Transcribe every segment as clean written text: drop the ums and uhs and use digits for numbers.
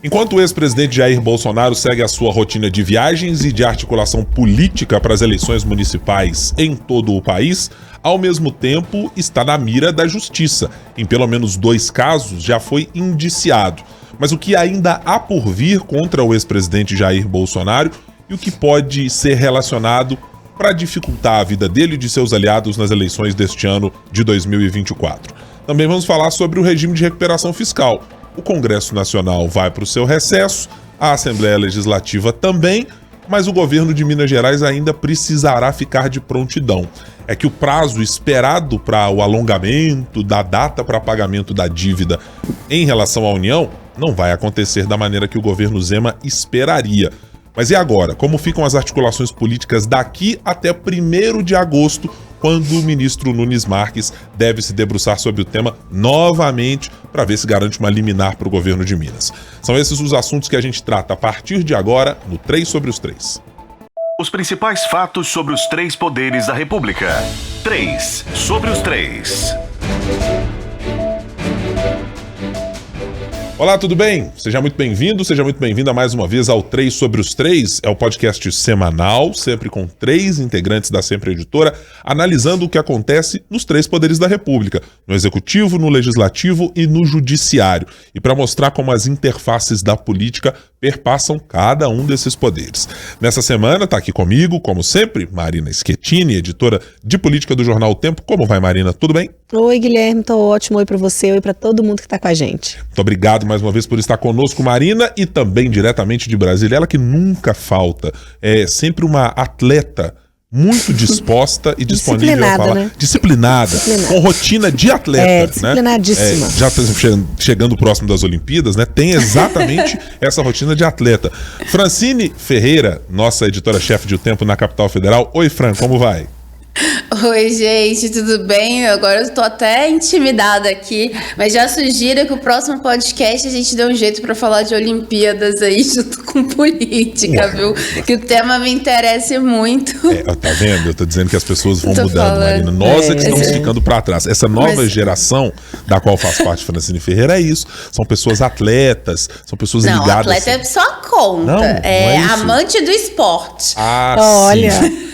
Enquanto o ex-presidente Jair Bolsonaro segue a sua rotina de viagens e de articulação política para as eleições municipais em todo o país, ao mesmo tempo está na mira da justiça. Em pelo menos 2 casos já foi indiciado. Mas o que ainda há por vir contra o ex-presidente Jair Bolsonaro e o que pode ser relacionado para dificultar a vida dele e de seus aliados nas eleições deste ano de 2024. Também vamos falar sobre o regime de recuperação fiscal. O Congresso Nacional vai para o seu recesso, a Assembleia Legislativa também, mas o governo de Minas Gerais ainda precisará ficar de prontidão. É que o prazo esperado para o alongamento da data para pagamento da dívida em relação à União não vai acontecer da maneira que o governo Zema esperaria. Mas e agora? Como ficam as articulações políticas daqui até 1º de agosto, quando o ministro Nunes Marques deve se debruçar sobre o tema novamente para ver se garante uma liminar para o governo de Minas? São esses os assuntos que a gente trata a partir de agora no 3 sobre os 3. Os principais fatos sobre os 3 poderes da República. 3 sobre os 3. Olá, tudo bem? Seja muito bem-vindo, seja muito bem-vinda mais uma vez ao 3 sobre os 3. É o podcast semanal, sempre com 3 integrantes da Sempre Editora, analisando o que acontece nos 3 poderes da República, no Executivo, no Legislativo e no Judiciário. E para mostrar como as interfaces da política perpassam cada um desses poderes. Nessa semana está aqui comigo, como sempre, Marina Schettini, editora de política do jornal O Tempo. Como vai, Marina? Tudo bem? Oi, Guilherme, tô ótimo. Oi para você, oi para todo mundo que está com a gente. Muito obrigado mais uma vez por estar conosco, Marina, e também diretamente de Brasília, ela que nunca falta, é sempre uma atleta muito disposta e disponível a falar. Né? Disciplinada, com rotina de atleta. Disciplinadíssima. Né? Já chegando próximo das Olimpíadas, né? Tem exatamente essa rotina de atleta. Francine Ferreira, nossa editora-chefe de O Tempo na Capital Federal. Oi, Fran, como vai? Oi, gente, tudo bem? Agora eu tô até intimidada aqui, mas já sugiro que o próximo podcast a gente dê um jeito pra falar de Olimpíadas aí junto com política, viu? Que o tema me interessa muito. Tá vendo? Eu tô dizendo que as pessoas vão mudando, Marina. Nós é que estamos ficando pra trás. Essa nova geração da qual faz parte Francine Ferreira é isso. São pessoas atletas, são pessoas ligadas. Não, atleta é só conta. Não é amante do esporte. Olha. Sim.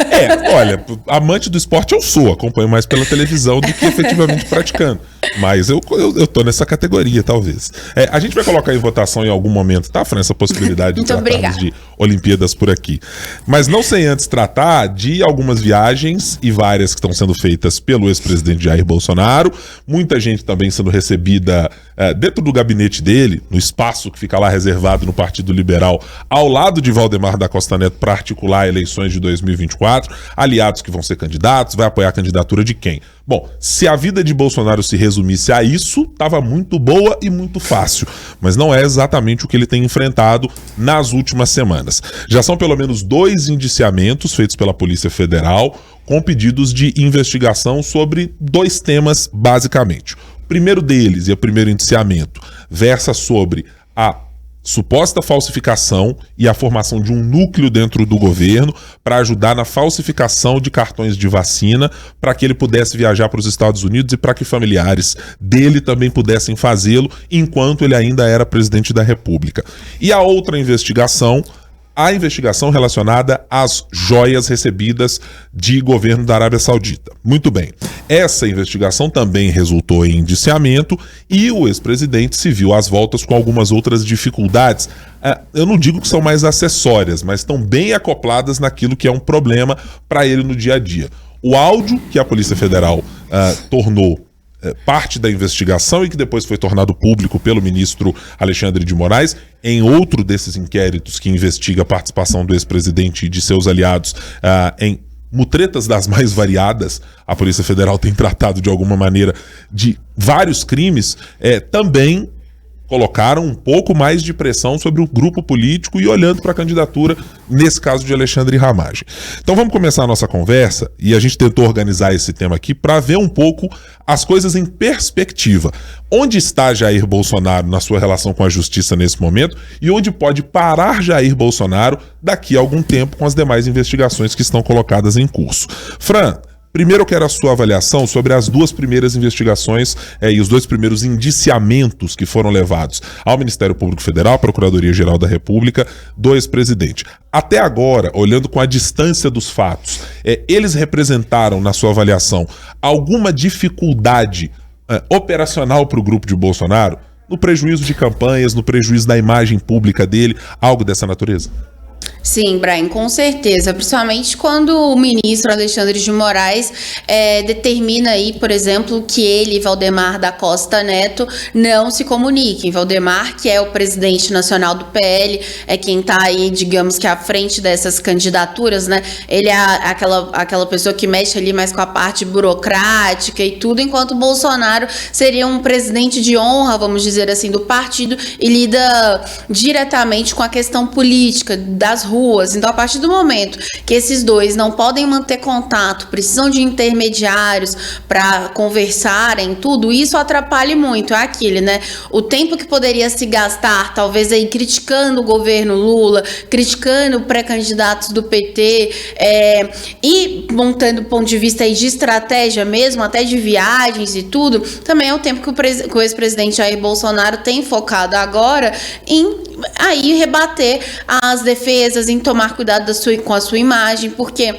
Olha, amante do esporte eu sou, acompanho mais pela televisão do que efetivamente praticando. Mas eu tô nessa categoria, talvez. A gente vai colocar em votação em algum momento, tá, Fran, essa possibilidade de tratarmos de Olimpíadas por aqui. Mas não sem antes tratar de algumas viagens e várias que estão sendo feitas pelo ex-presidente Jair Bolsonaro. Muita gente também sendo recebida dentro do gabinete dele, no espaço que fica lá reservado no Partido Liberal, ao lado de Valdemar da Costa Neto para articular eleições de 2024. Aliados que vão ser candidatos, vai apoiar a candidatura de quem? Bom, se a vida de Bolsonaro se resumisse a isso, estava muito boa e muito fácil. Mas não é exatamente o que ele tem enfrentado nas últimas semanas. Já são pelo menos 2 indiciamentos feitos pela Polícia Federal com pedidos de investigação sobre 2 temas, basicamente. O primeiro deles, e o primeiro indiciamento, versa sobre a suposta falsificação e a formação de um núcleo dentro do governo para ajudar na falsificação de cartões de vacina para que ele pudesse viajar para os Estados Unidos e para que familiares dele também pudessem fazê-lo enquanto ele ainda era presidente da República. E a outra investigação, a investigação relacionada às joias recebidas de governo da Arábia Saudita. Muito bem, essa investigação também resultou em indiciamento e o ex-presidente se viu às voltas com algumas outras dificuldades. Eu não digo que são mais acessórias, mas estão bem acopladas naquilo que é um problema para ele no dia a dia. O áudio que a Polícia Federal tornou parte da investigação e que depois foi tornado público pelo ministro Alexandre de Moraes, em outro desses inquéritos que investiga a participação do ex-presidente e de seus aliados em mutretas das mais variadas. A Polícia Federal tem tratado de alguma maneira de vários crimes, também colocaram um pouco mais de pressão sobre o grupo político e olhando para a candidatura, nesse caso de Alexandre Ramagem. Então vamos começar a nossa conversa e a gente tentou organizar esse tema aqui para ver um pouco as coisas em perspectiva. Onde está Jair Bolsonaro na sua relação com a justiça nesse momento e onde pode parar Jair Bolsonaro daqui a algum tempo com as demais investigações que estão colocadas em curso. Fran, Primeiro eu quero a sua avaliação sobre as duas primeiras investigações e os dois primeiros indiciamentos que foram levados ao Ministério Público Federal, à Procuradoria-Geral da República, do ex-presidente. Até agora, olhando com a distância dos fatos, eles representaram, na sua avaliação, alguma dificuldade operacional para o grupo de Bolsonaro? No prejuízo de campanhas, no prejuízo da imagem pública dele, algo dessa natureza? Sim, Brian, com certeza, principalmente quando o ministro Alexandre de Moraes determina aí, por exemplo, que ele, Valdemar da Costa Neto, não se comuniquem. Valdemar, que é o presidente nacional do PL, é quem está aí, digamos que à frente dessas candidaturas, né? Ele é aquela pessoa que mexe ali mais com a parte burocrática e tudo, enquanto o Bolsonaro seria um presidente de honra, vamos dizer assim, do partido e lida diretamente com a questão política das ruas. Então, a partir do momento que esses dois não podem manter contato, precisam de intermediários para conversarem, tudo isso atrapalha muito. É aquilo, né? O tempo que poderia se gastar, talvez aí criticando o governo Lula, criticando pré-candidatos do PT, e montando ponto de vista aí de estratégia mesmo, até de viagens e tudo, também é o tempo que o ex-presidente Jair Bolsonaro tem focado agora em aí rebater as defesas, em tomar cuidado com a sua imagem, porque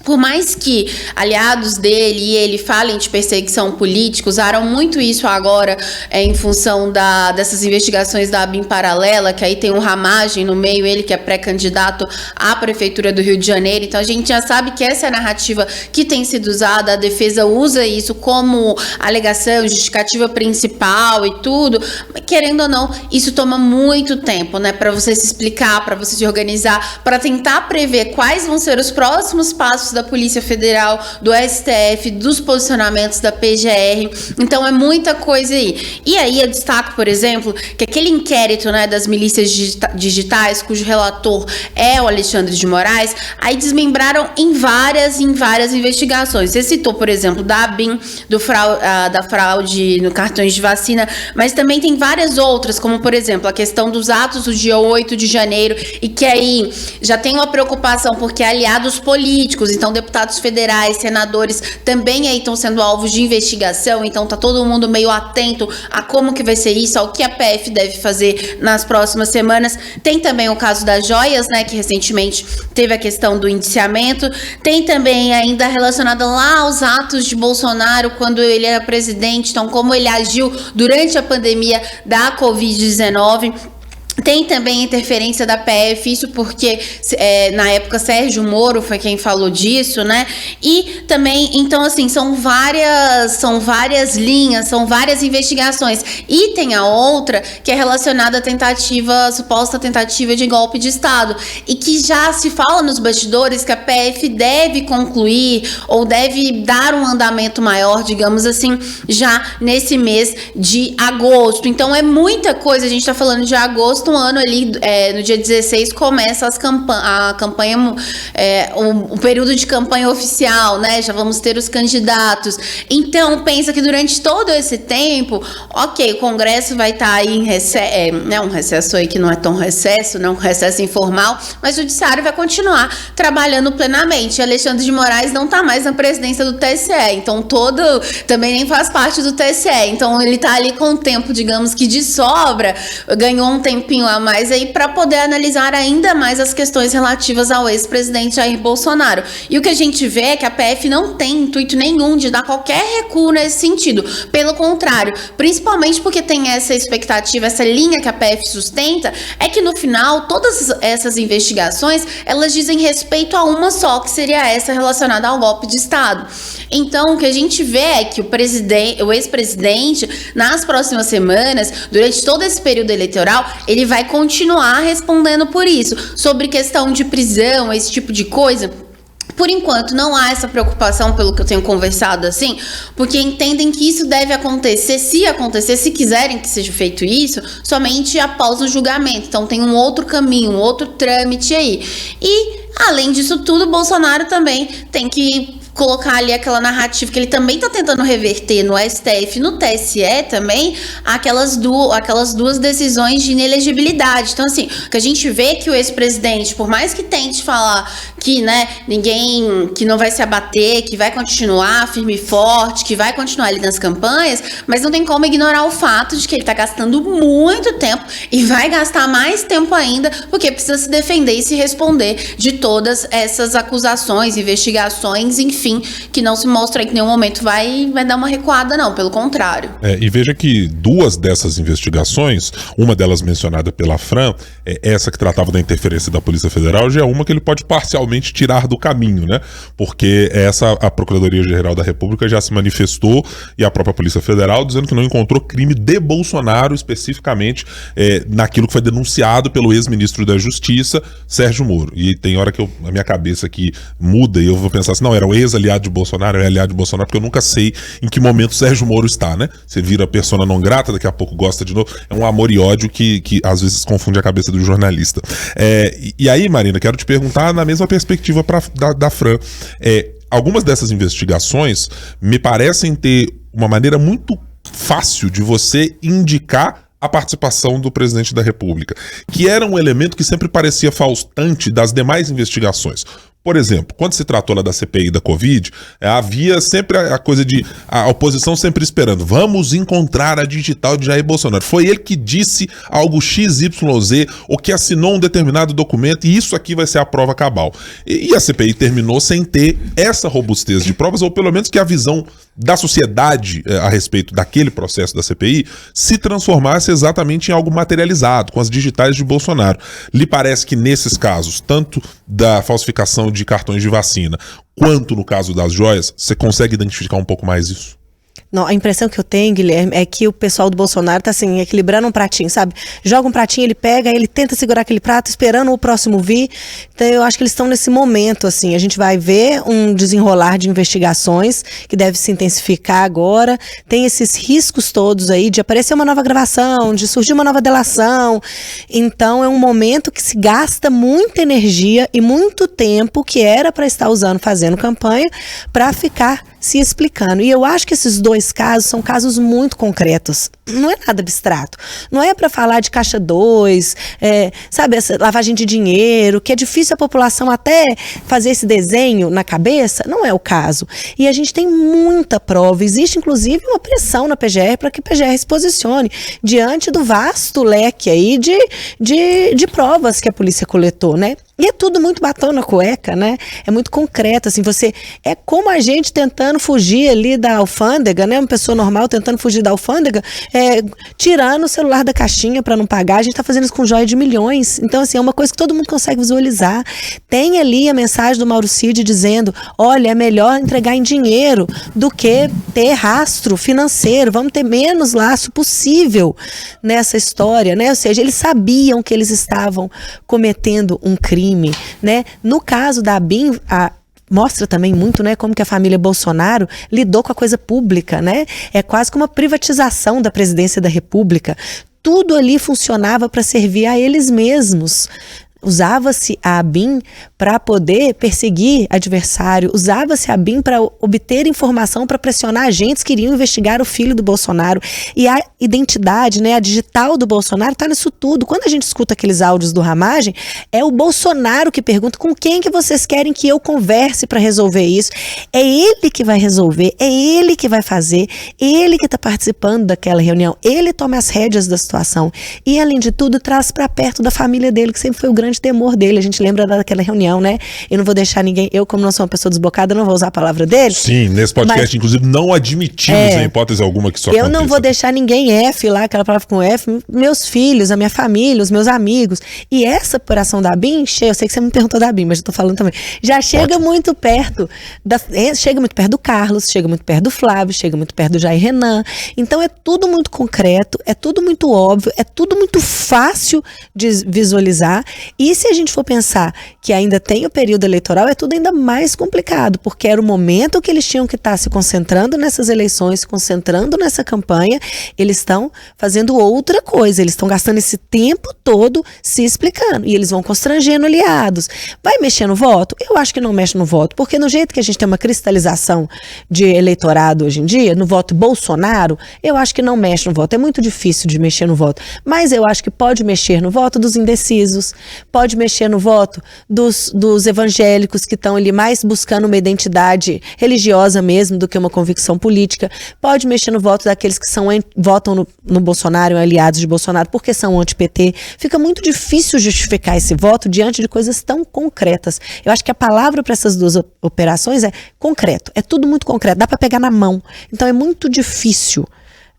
por mais que aliados dele e ele falem de perseguição política, usaram muito isso agora em função dessas investigações da ABIN paralela, que aí tem um Ramagem no meio, ele que é pré-candidato à Prefeitura do Rio de Janeiro. Então a gente já sabe que essa é a narrativa que tem sido usada, a defesa usa isso como alegação, justificativa principal e tudo. Querendo ou não, isso toma muito tempo, né, para você se explicar, para você se organizar, para tentar prever quais vão ser os próximos passos da Polícia Federal, do STF, dos posicionamentos da PGR. Então é muita coisa aí. E aí eu destaco, por exemplo, que aquele inquérito, né, das milícias digitais, cujo relator é o Alexandre de Moraes, aí desmembraram em várias investigações. Você citou, por exemplo, da ABIN, da fraude no cartões de vacina, mas também tem várias outras, como por exemplo a questão dos atos do dia 8 de janeiro, e que aí já tem uma preocupação porque aliados políticos, então deputados federais, senadores também aí estão sendo alvos de investigação, então tá todo mundo meio atento a como que vai ser isso, ao que a PF deve fazer nas próximas semanas. Tem também o caso das joias, né, que recentemente teve a questão do indiciamento. Tem também ainda relacionada lá aos atos de Bolsonaro quando ele era presidente, então como ele agiu durante a pandemia da Covid-19. Tem também a interferência da PF, isso porque na época Sérgio Moro foi quem falou disso, né? E também, então assim, são várias linhas, são várias investigações. E tem a outra que é relacionada à suposta tentativa de golpe de Estado, e que já se fala nos bastidores que a PF deve concluir ou deve dar um andamento maior, digamos assim, já nesse mês de agosto. Então é muita coisa, a gente tá falando de agosto, um ano ali, no dia 16 começa a campanha, o período de campanha oficial, né? Já vamos ter os candidatos. Então, pensa que durante todo esse tempo, ok, o Congresso vai estar aí em recesso, um recesso aí que não é tão recesso, não um recesso informal, mas o Judiciário vai continuar trabalhando plenamente. Alexandre de Moraes não está mais na presidência do TSE, então também nem faz parte do TSE, então ele está ali com o tempo, digamos que de sobra, ganhou um tempinho a mais aí para poder analisar ainda mais as questões relativas ao ex-presidente Jair Bolsonaro. E o que a gente vê é que a PF não tem intuito nenhum de dar qualquer recuo nesse sentido. Pelo contrário, principalmente porque tem essa expectativa, essa linha que a PF sustenta, é que no final todas essas investigações, elas dizem respeito a uma só, que seria essa relacionada ao golpe de Estado. Então, o que a gente vê é que o ex-presidente, nas próximas semanas, durante todo esse período eleitoral, ele vai continuar respondendo por isso. Sobre questão de prisão, esse tipo de coisa, por enquanto não há essa preocupação, pelo que eu tenho conversado assim, porque entendem que isso deve acontecer, se quiserem que seja feito isso, somente após o julgamento. Então tem um outro caminho, um outro trâmite aí. E, além disso tudo, Bolsonaro também tem que colocar ali aquela narrativa que ele também tá tentando reverter no STF, no TSE também, aquelas duas decisões de inelegibilidade. Então, assim, o que a gente vê é que o ex-presidente, por mais que tente falar que, né, que não vai se abater, que vai continuar firme e forte, que vai continuar ali nas campanhas, mas não tem como ignorar o fato de que ele tá gastando muito tempo e vai gastar mais tempo ainda, porque precisa se defender e se responder de todas essas acusações, investigações, enfim, que não se mostra em que nenhum momento vai dar uma recuada, não, pelo contrário. E veja que duas dessas investigações, uma delas mencionada pela Fran, essa que tratava da interferência da Polícia Federal, já é uma que ele pode parcialmente tirar do caminho, né? Porque a Procuradoria-Geral da República já se manifestou, e a própria Polícia Federal, dizendo que não encontrou crime de Bolsonaro, especificamente naquilo que foi denunciado pelo ex-ministro da Justiça, Sérgio Moro. E tem hora que a minha cabeça aqui muda e eu vou pensar assim, não, era o ex-aliado de Bolsonaro, é aliado de Bolsonaro, porque eu nunca sei em que momento o Sérgio Moro está, né? Você vira persona não grata, daqui a pouco gosta de novo. É um amor e ódio que às vezes confunde a cabeça do jornalista. E aí, Marina, quero te perguntar na mesma perspectiva da Fran. Algumas dessas investigações me parecem ter uma maneira muito fácil de você indicar a participação do presidente da República, que era um elemento que sempre parecia faltante das demais investigações. Por exemplo, quando se tratou lá da CPI da Covid, havia sempre a coisa de a oposição sempre esperando, vamos encontrar a digital de Jair Bolsonaro. Foi ele que disse algo XYZ, ou que assinou um determinado documento, e isso aqui vai ser a prova cabal. E a CPI terminou sem ter essa robustez de provas, ou pelo menos que a visão da sociedade a respeito daquele processo da CPI se transformasse exatamente em algo materializado, com as digitais de Bolsonaro. Lhe parece que nesses casos, tanto da falsificação de cartões de vacina, quanto no caso das joias, você consegue identificar um pouco mais isso? Não, a impressão que eu tenho, Guilherme, é que o pessoal do Bolsonaro tá assim, equilibrando um pratinho, sabe? Joga um pratinho, ele pega, ele tenta segurar aquele prato, esperando o próximo vir. Então eu acho que eles estão nesse momento, assim, a gente vai ver um desenrolar de investigações que deve se intensificar agora. Tem esses riscos todos aí de aparecer uma nova gravação, de surgir uma nova delação. Então é um momento que se gasta muita energia e muito tempo que era para estar usando, fazendo campanha, para ficar se explicando. E eu acho que esses dois casos são casos muito concretos. Não é nada abstrato. Não é para falar de caixa 2, sabe, essa lavagem de dinheiro, que é difícil a população até fazer esse desenho na cabeça. Não é o caso. E a gente tem muita prova. Existe, inclusive, uma pressão na PGR para que a PGR se posicione diante do vasto leque aí de provas que a polícia coletou, né? E é tudo muito batom na cueca, né? É muito concreto, assim, é como a gente tentando fugir ali da alfândega, né? Uma pessoa normal tentando fugir da alfândega, tirando o celular da caixinha para não pagar. A gente tá fazendo isso com joia de milhões. Então, assim, é uma coisa que todo mundo consegue visualizar. Tem ali a mensagem do Mauro Cid dizendo, olha, é melhor entregar em dinheiro do que ter rastro financeiro. Vamos ter menos laço possível nessa história, né? Ou seja, eles sabiam que eles estavam cometendo um crime, né? No caso da ABIN, mostra também muito, né, como que a família Bolsonaro lidou com a coisa pública, né? É quase como uma privatização da presidência da República. Tudo ali funcionava para servir a eles mesmos. Usava-se a ABIN para poder perseguir adversário, usava-se a ABIN para obter informação para pressionar agentes que iriam investigar o filho do Bolsonaro. E a identidade, né, a digital do Bolsonaro está nisso tudo. Quando a gente escuta aqueles áudios do Ramagem, é o Bolsonaro que pergunta com quem que vocês querem que eu converse para resolver isso. É ele que vai resolver, é ele que vai fazer, ele que está participando daquela reunião, ele toma as rédeas da situação. E, além de tudo, traz para perto da família dele, que sempre foi o grande temor dele. A gente lembra daquela reunião, né? Eu não vou deixar ninguém, eu como não sou uma pessoa desbocada, não vou usar a palavra dele. Sim, nesse podcast, inclusive, não admitimos em hipótese alguma que isso aconteça. Eu não vou deixar ninguém F lá, aquela palavra com F, meus filhos, a minha família, os meus amigos. E essa operação da ABIN, eu sei que você me perguntou da ABIN, mas eu tô falando também, já chega muito perto, chega muito perto do Carlos, chega muito perto do Flávio, chega muito perto do Jair Renan. Então é tudo muito concreto, é tudo muito óbvio, é tudo muito fácil de visualizar. E E se a gente for pensar que ainda tem o período eleitoral, é tudo ainda mais complicado, porque era o momento que eles tinham que estar se concentrando nessas eleições, se concentrando nessa campanha, eles estão fazendo outra coisa, eles estão gastando esse tempo todo se explicando, e eles vão constrangendo aliados. Vai mexer no voto? Eu acho que não mexe no voto, porque no jeito que a gente tem uma cristalização de eleitorado hoje em dia, no voto Bolsonaro, eu acho que não mexe no voto, é muito difícil de mexer no voto, mas eu acho que pode mexer no voto dos indecisos, pode mexer no voto dos evangélicos que estão ali mais buscando uma identidade religiosa mesmo do que uma convicção política, pode mexer no voto daqueles que votam no Bolsonaro, aliados de Bolsonaro, porque são anti-PT. Fica muito difícil justificar esse voto diante de coisas tão concretas. Eu acho que a palavra para essas duas operações é concreto, é tudo muito concreto, dá para pegar na mão. Então é muito difícil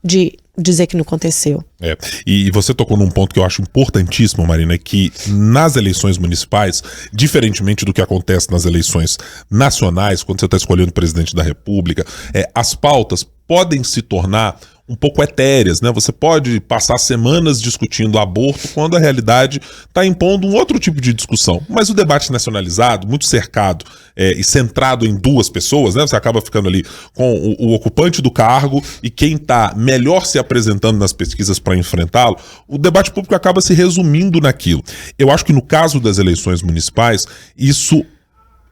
de dizer que não aconteceu. E você tocou num ponto que eu acho importantíssimo, Marina, é que nas eleições municipais, diferentemente do que acontece nas eleições nacionais, quando você está escolhendo o presidente da República, as pautas podem se tornar um pouco etéreas, né? Você pode passar semanas discutindo aborto quando a realidade está impondo um outro tipo de discussão. Mas o debate nacionalizado, muito cercado e centrado em duas pessoas, né? Você acaba ficando ali com o ocupante do cargo e quem está melhor se apresentando nas pesquisas para enfrentá-lo, o debate público acaba se resumindo naquilo. Eu acho que no caso das eleições municipais, isso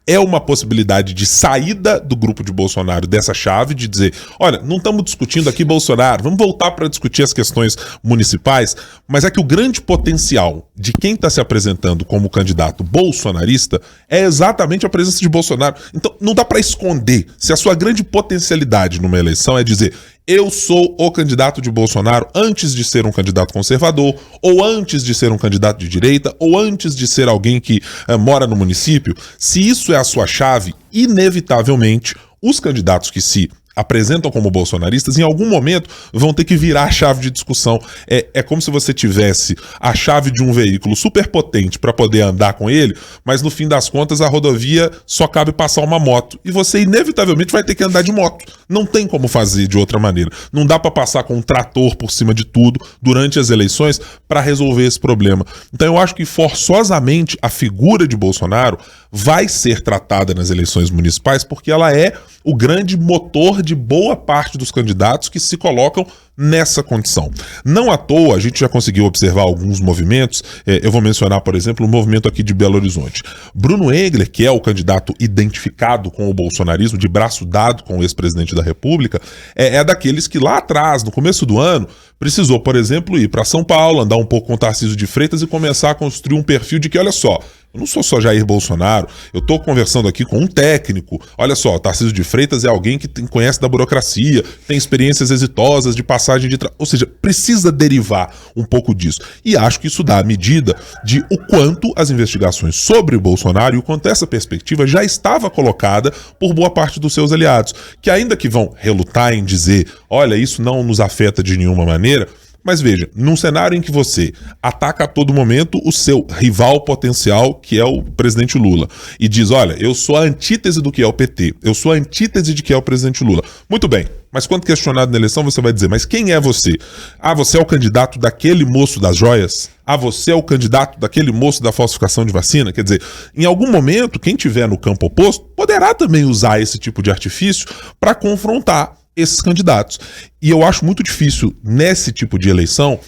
é uma possibilidade de saída do grupo de Bolsonaro dessa chave, de dizer, olha, não estamos discutindo aqui Bolsonaro, vamos voltar para discutir as questões municipais, mas é que o grande potencial de quem está se apresentando como candidato bolsonarista é exatamente a presença de Bolsonaro. Então não dá para esconder. Se a sua grande potencialidade numa eleição é dizer, eu sou o candidato de Bolsonaro antes de ser um candidato conservador, ou antes de ser um candidato de direita, ou antes de ser alguém que mora no município, se isso é a sua chave, inevitavelmente, os candidatos que se apresentam como bolsonaristas, em algum momento vão ter que virar a chave de discussão. É como se você tivesse a chave de um veículo super potente para poder andar com ele, mas no fim das contas a rodovia só cabe passar uma moto. E você inevitavelmente vai ter que andar de moto. Não tem como fazer de outra maneira. Não dá para passar com um trator por cima de tudo durante as eleições para resolver esse problema. Então eu acho que forçosamente a figura de Bolsonaro vai ser tratada nas eleições municipais porque ela é o grande motor de boa parte dos candidatos que se colocam nessa condição. Não à toa, a gente já conseguiu observar alguns movimentos, eu vou mencionar, por exemplo, o movimento aqui de Belo Horizonte. Bruno Engler, que é o candidato identificado com o bolsonarismo, de braço dado com o ex-presidente da República, é daqueles que lá atrás, no começo do ano, precisou, por exemplo, ir para São Paulo, andar um pouco com o Tarcísio de Freitas e começar a construir um perfil de que, olha só, eu não sou só Jair Bolsonaro, eu estou conversando aqui com um técnico. Olha só, Tarcísio de Freitas é alguém que conhece da burocracia, tem experiências exitosas de passagem de... Ou seja, precisa derivar um pouco disso. E acho que isso dá a medida de o quanto as investigações sobre o Bolsonaro e o quanto essa perspectiva já estava colocada por boa parte dos seus aliados, que ainda que vão relutar em dizer, olha, isso não nos afeta de nenhuma maneira. Mas veja, num cenário em que você ataca a todo momento o seu rival potencial, que é o presidente Lula, e diz, olha, eu sou a antítese do que é o PT, eu sou a antítese de que é o presidente Lula. Muito bem, mas quando questionado na eleição, você vai dizer, mas quem é você? Ah, você é o candidato daquele moço das joias? Ah, você é o candidato daquele moço da falsificação de vacina? Quer dizer, em algum momento, quem tiver no campo oposto poderá também usar esse tipo de artifício para confrontar esses candidatos. E eu acho muito difícil, nesse tipo de eleição,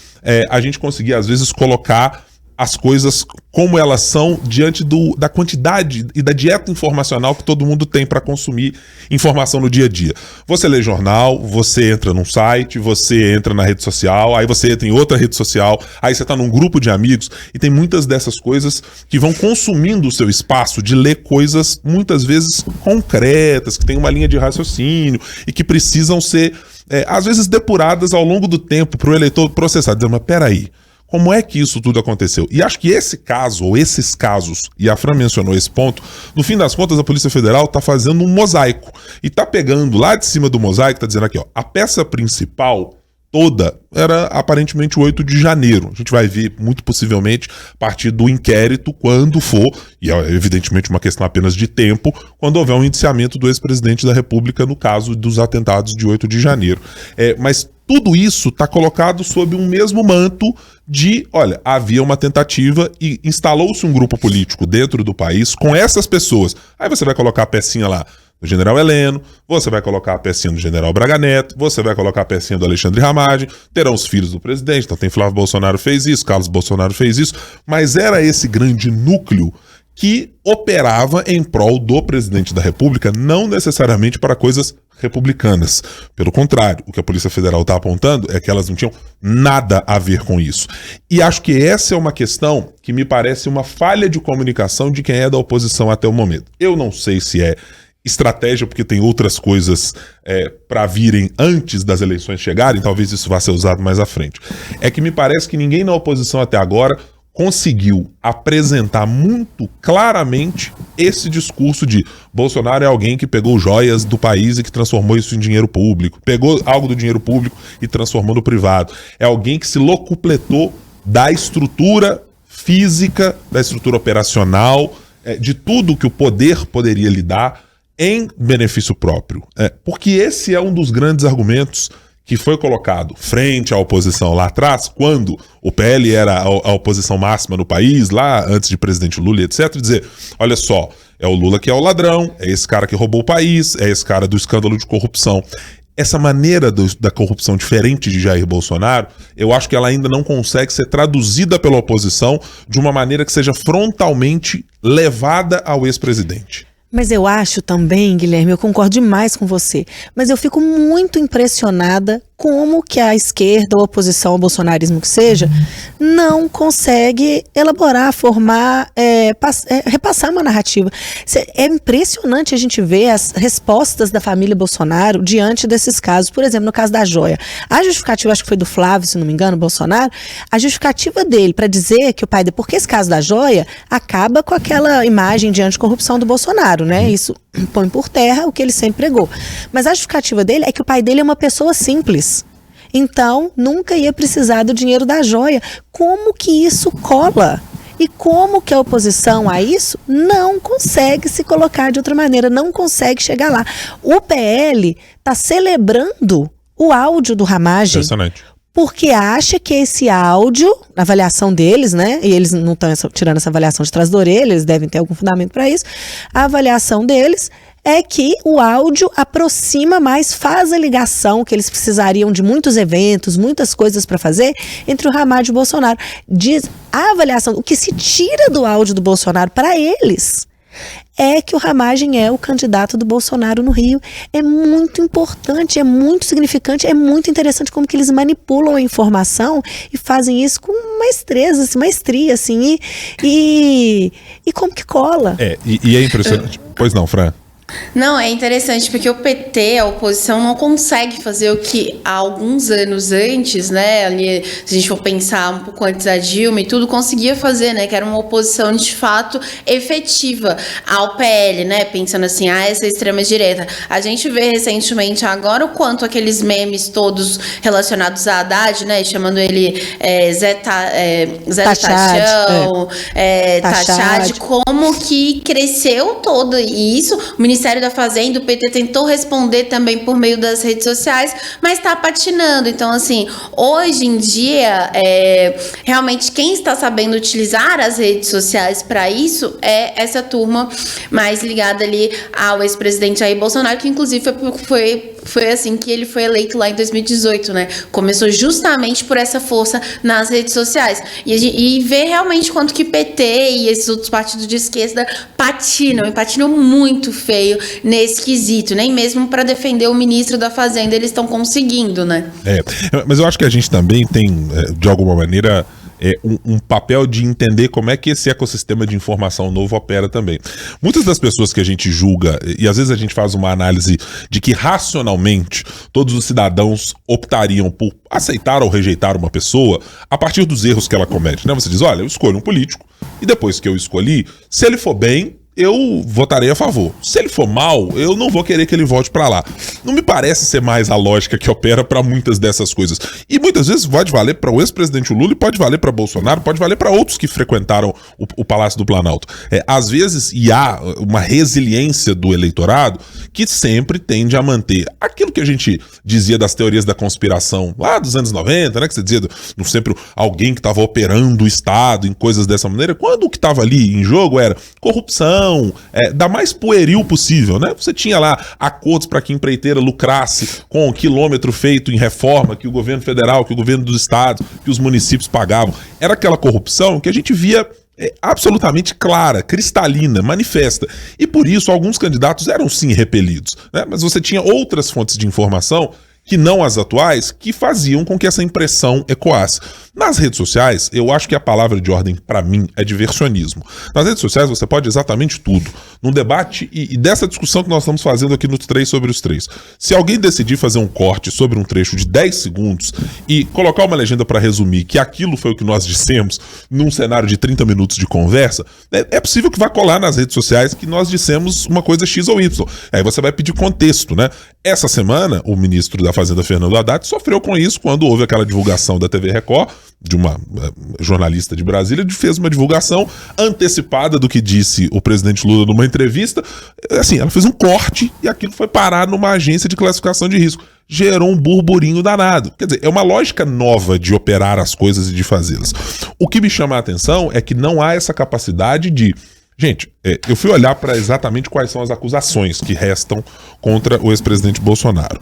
a gente conseguir, às vezes, colocar as coisas como elas são diante da quantidade e da dieta informacional que todo mundo tem para consumir informação no dia a dia. Você lê jornal, você entra num site, você entra na rede social, aí você entra em outra rede social, aí você está num grupo de amigos e tem muitas dessas coisas que vão consumindo o seu espaço de ler coisas muitas vezes concretas, que tem uma linha de raciocínio e que precisam ser, às vezes, depuradas ao longo do tempo para o eleitor processar, dizer, mas peraí, como é que isso tudo aconteceu? E acho que esse caso, ou esses casos, e a Fran mencionou esse ponto, no fim das contas a Polícia Federal está fazendo um mosaico. E está pegando lá de cima do mosaico, está dizendo aqui, ó, a peça principal toda era aparentemente o 8 de janeiro. A gente vai ver, muito possivelmente, a partir do inquérito, quando for, e é evidentemente uma questão apenas de tempo, quando houver um indiciamento do ex-presidente da República no caso dos atentados de 8 de janeiro. Mas tudo isso está colocado sob um mesmo manto olha, havia uma tentativa e instalou-se um grupo político dentro do país com essas pessoas. Aí você vai colocar a pecinha lá do general Heleno, você vai colocar a pecinha do general Braga Neto, você vai colocar a pecinha do Alexandre Ramagem, terão os filhos do presidente, então tem Flávio Bolsonaro fez isso, Carlos Bolsonaro fez isso, mas era esse grande núcleo que operava em prol do presidente da República, não necessariamente para coisas republicanas. Pelo contrário, o que a Polícia Federal está apontando é que elas não tinham nada a ver com isso. E acho que essa é uma questão que me parece uma falha de comunicação de quem é da oposição até o momento. Eu não sei se é estratégia, porque tem outras coisas para virem antes das eleições chegarem, talvez isso vá ser usado mais à frente. É que me parece que ninguém na oposição até agora conseguiu apresentar muito claramente esse discurso de Bolsonaro é alguém que pegou joias do país e que transformou isso em dinheiro público, pegou algo do dinheiro público e transformou no privado. É alguém que se locupletou da estrutura física, da estrutura operacional, de tudo que o poder poderia lhe dar em benefício próprio. Porque esse é um dos grandes argumentos que foi colocado frente à oposição lá atrás, quando o PL era a oposição máxima no país, lá antes de presidente Lula, etc., dizer, olha só, é o Lula que é o ladrão, é esse cara que roubou o país, é esse cara do escândalo de corrupção. Essa maneira da corrupção diferente de Jair Bolsonaro, eu acho que ela ainda não consegue ser traduzida pela oposição de uma maneira que seja frontalmente levada ao ex-presidente. Mas eu acho também, Guilherme, eu concordo demais com você, mas eu fico muito impressionada como que a esquerda, ou a oposição ao bolsonarismo que seja, não consegue elaborar, formar, repassar uma narrativa. É impressionante a gente ver as respostas da família Bolsonaro diante desses casos. Por exemplo, no caso da joia. A justificativa, acho que foi do Flávio, se não me engano, Bolsonaro, a justificativa dele para dizer que o pai dele, porque esse caso da joia acaba com aquela imagem de anticorrupção do Bolsonaro, né? Isso põe por terra o que ele sempre pregou. Mas a justificativa dele é que o pai dele é uma pessoa simples. Então, nunca ia precisar do dinheiro da joia. Como que isso cola? E como que a oposição a isso não consegue se colocar de outra maneira, não consegue chegar lá. O PL está celebrando o áudio do Ramagem. Impressionante. Porque acha que esse áudio, na avaliação deles, né? E eles não estão tirando essa avaliação de trás da orelha, eles devem ter algum fundamento para isso. A avaliação deles é que o áudio aproxima mais, faz a ligação que eles precisariam de muitos eventos, muitas coisas para fazer entre o Ramagem e o Bolsonaro. Diz a avaliação, o que se tira do áudio do Bolsonaro para eles é que o Ramagem é o candidato do Bolsonaro no Rio. É muito importante, é muito significante, é muito interessante como que eles manipulam a informação e fazem isso com maestria, assim, e como que cola. E é impressionante. Pois não, Fran? Não, é interessante porque o PT, a oposição, não consegue fazer o que há alguns anos antes, né, ali, se a gente for pensar um pouco antes da Dilma e tudo, conseguia fazer, né, que era uma oposição de fato efetiva ao PL, né, pensando assim, essa extrema-direita. A gente vê recentemente agora o quanto aqueles memes todos relacionados a Haddad, né, chamando ele Zé Tachão, Tachad, como que cresceu todo isso. O Ministério da Fazenda, o PT tentou responder também por meio das redes sociais, mas está patinando. Então, assim, hoje em dia, realmente quem está sabendo utilizar as redes sociais para isso é essa turma mais ligada ali ao ex-presidente Jair Bolsonaro, que inclusive foi assim que ele foi eleito lá em 2018, né? Começou justamente por essa força nas redes sociais. E ver realmente quanto que PT e esses outros partidos de esquerda patinam muito feio nesse quesito. Nem mesmo para defender o ministro da Fazenda eles estão conseguindo, né? Mas eu acho que a gente também tem, de alguma maneira, um papel de entender como é que esse ecossistema de informação novo opera também. Muitas das pessoas que a gente julga, e às vezes a gente faz uma análise de que racionalmente todos os cidadãos optariam por aceitar ou rejeitar uma pessoa a partir dos erros que ela comete, né? Você diz, olha, eu escolho um político e depois que eu escolhi, se ele for bem, eu votarei a favor. Se ele for mal, eu não vou querer que ele volte pra lá. Não me parece ser mais a lógica que opera pra muitas dessas coisas. E muitas vezes pode valer para o ex-presidente Lula e pode valer pra Bolsonaro, pode valer pra outros que frequentaram o Palácio do Planalto. Às vezes, e há uma resiliência do eleitorado que sempre tende a manter aquilo que a gente dizia das teorias da conspiração lá dos anos 90, né? Que você dizia sempre alguém que estava operando o Estado em coisas dessa maneira, quando o que estava ali em jogo era corrupção, da mais pueril possível, né? Você tinha lá acordos para que a empreiteira lucrasse com o quilômetro feito em reforma que o governo federal, que o governo dos estados, que os municípios pagavam. Era aquela corrupção que a gente via absolutamente clara, cristalina, manifesta. E por isso alguns candidatos eram sim repelidos, né? Mas você tinha outras fontes de informação que não as atuais, que faziam com que essa impressão ecoasse. Nas redes sociais, eu acho que a palavra de ordem, para mim, é diversionismo. Nas redes sociais, você pode exatamente tudo. Num debate, e dessa discussão que nós estamos fazendo aqui no 3 sobre os 3. Se alguém decidir fazer um corte sobre um trecho de 10 segundos e colocar uma legenda para resumir que aquilo foi o que nós dissemos num cenário de 30 minutos de conversa, é possível que vá colar nas redes sociais que nós dissemos uma coisa X ou Y. Aí você vai pedir contexto, né? Essa semana, o ministro da Fazenda, Fernando Haddad, sofreu com isso quando houve aquela divulgação da TV Record, de uma jornalista de Brasília, fez uma divulgação antecipada do que disse o presidente Lula numa entrevista. Assim, ela fez um corte e aquilo foi parar numa agência de classificação de risco. Gerou um burburinho danado. Quer dizer, é uma lógica nova de operar as coisas e de fazê-las. O que me chama a atenção é que não há essa capacidade de... Gente, eu fui olhar para exatamente quais são as acusações que restam contra o ex-presidente Bolsonaro.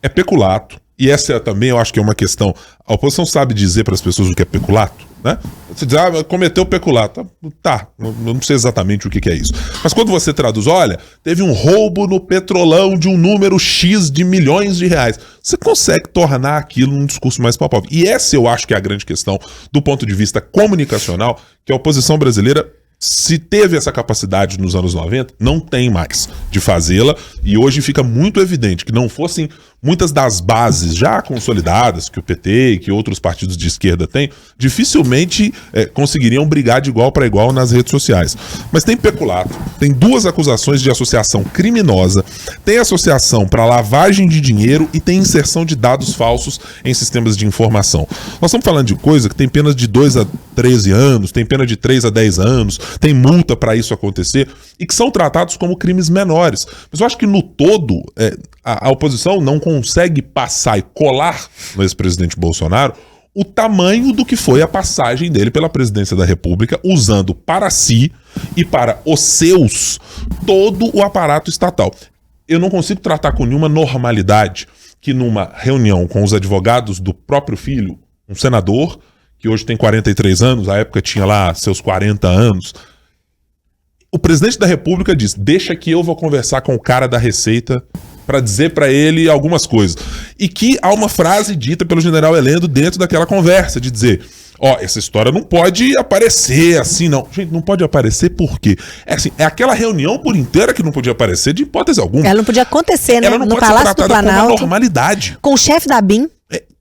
É peculato, e essa também eu acho que é uma questão. A oposição sabe dizer para as pessoas o que é peculato, né? Você diz, cometeu peculato. Tá, não sei exatamente o que é isso. Mas quando você traduz, olha, teve um roubo no Petrolão de um número X de milhões de reais, você consegue tornar aquilo um discurso mais palpável. E essa eu acho que é a grande questão do ponto de vista comunicacional, que a oposição brasileira, se teve essa capacidade nos anos 90, não tem mais de fazê-la, e hoje fica muito evidente que não fossem muitas das bases já consolidadas que o PT e que outros partidos de esquerda têm, dificilmente conseguiriam brigar de igual para igual nas redes sociais. Mas tem peculato, tem 2 acusações de associação criminosa, tem associação para lavagem de dinheiro e tem inserção de dados falsos em sistemas de informação. Nós estamos falando de coisa que tem penas de 2 a 13 anos, tem pena de 3 a 10 anos, tem multa para isso acontecer, e que são tratados como crimes menores. Mas eu acho que no todo, a oposição não consegue passar e colar no ex-presidente Bolsonaro o tamanho do que foi a passagem dele pela presidência da República, usando para si e para os seus todo o aparato estatal. Eu não consigo tratar com nenhuma normalidade que numa reunião com os advogados do próprio filho, um senador, que hoje tem 43 anos, à época tinha lá seus 40 anos, o presidente da República diz, deixa que eu vou conversar com o cara da Receita para dizer para ele algumas coisas. E que há uma frase dita pelo general Heleno dentro daquela conversa, de dizer, essa história não pode aparecer assim, não. Gente, não pode aparecer por quê? É aquela reunião por inteira que não podia aparecer de hipótese alguma. Ela não podia acontecer, né? Ela não no pode Palácio ser do tratada Planalto, com uma normalidade. com o chefe da BIM.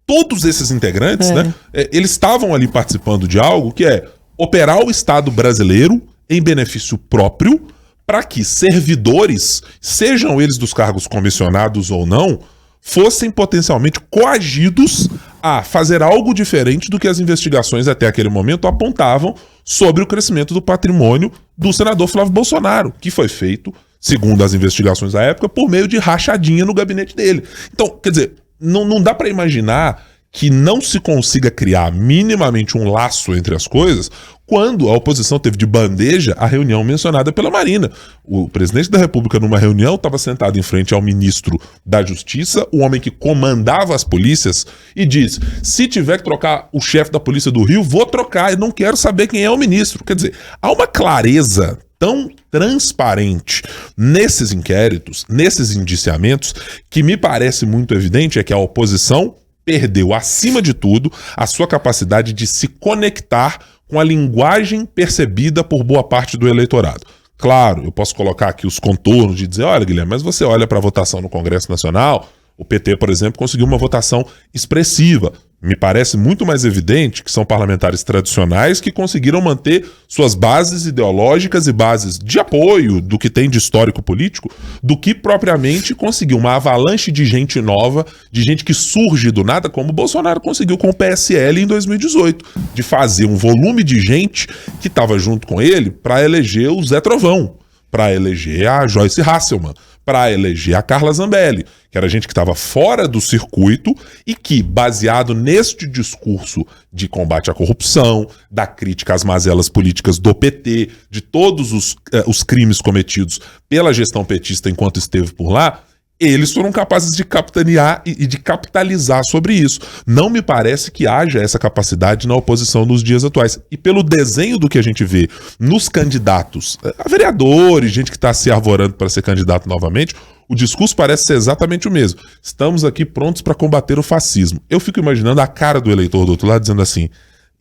Todos esses integrantes, né? Eles estavam ali participando de algo que é operar o Estado brasileiro em benefício próprio, para que servidores, sejam eles dos cargos comissionados ou não, fossem potencialmente coagidos a fazer algo diferente do que as investigações até aquele momento apontavam sobre o crescimento do patrimônio do senador Flávio Bolsonaro, que foi feito, segundo as investigações da época, por meio de rachadinha no gabinete dele. Então, quer dizer, não dá para imaginar que não se consiga criar minimamente um laço entre as coisas quando a oposição teve de bandeja a reunião mencionada pela Marina. O presidente da República, numa reunião, estava sentado em frente ao ministro da Justiça, o homem que comandava as polícias, e diz, se tiver que trocar o chefe da Polícia do Rio, vou trocar, e não quero saber quem é o ministro. Quer dizer, há uma clareza tão transparente nesses inquéritos, nesses indiciamentos, que me parece muito evidente é que a oposição perdeu, acima de tudo, a sua capacidade de se conectar com a linguagem percebida por boa parte do eleitorado. Claro, eu posso colocar aqui os contornos de dizer, olha, Guilherme, mas você olha para a votação no Congresso Nacional, o PT, por exemplo, conseguiu uma votação expressiva. Me parece muito mais evidente que são parlamentares tradicionais que conseguiram manter suas bases ideológicas e bases de apoio do que tem de histórico político, do que propriamente conseguir uma avalanche de gente nova, de gente que surge do nada, como o Bolsonaro conseguiu com o PSL em 2018, de fazer um volume de gente que estava junto com ele para eleger o Zé Trovão, para eleger a Joyce Hasselmann, para eleger a Carla Zambelli, que era gente que estava fora do circuito e que, baseado neste discurso de combate à corrupção, da crítica às mazelas políticas do PT, de todos os crimes cometidos pela gestão petista enquanto esteve por lá, eles foram capazes de capitanear e de capitalizar sobre isso. Não me parece que haja essa capacidade na oposição nos dias atuais. E pelo desenho do que a gente vê nos candidatos, a vereadores, gente que está se arvorando para ser candidato novamente, o discurso parece ser exatamente o mesmo. Estamos aqui prontos para combater o fascismo. Eu fico imaginando a cara do eleitor do outro lado dizendo assim: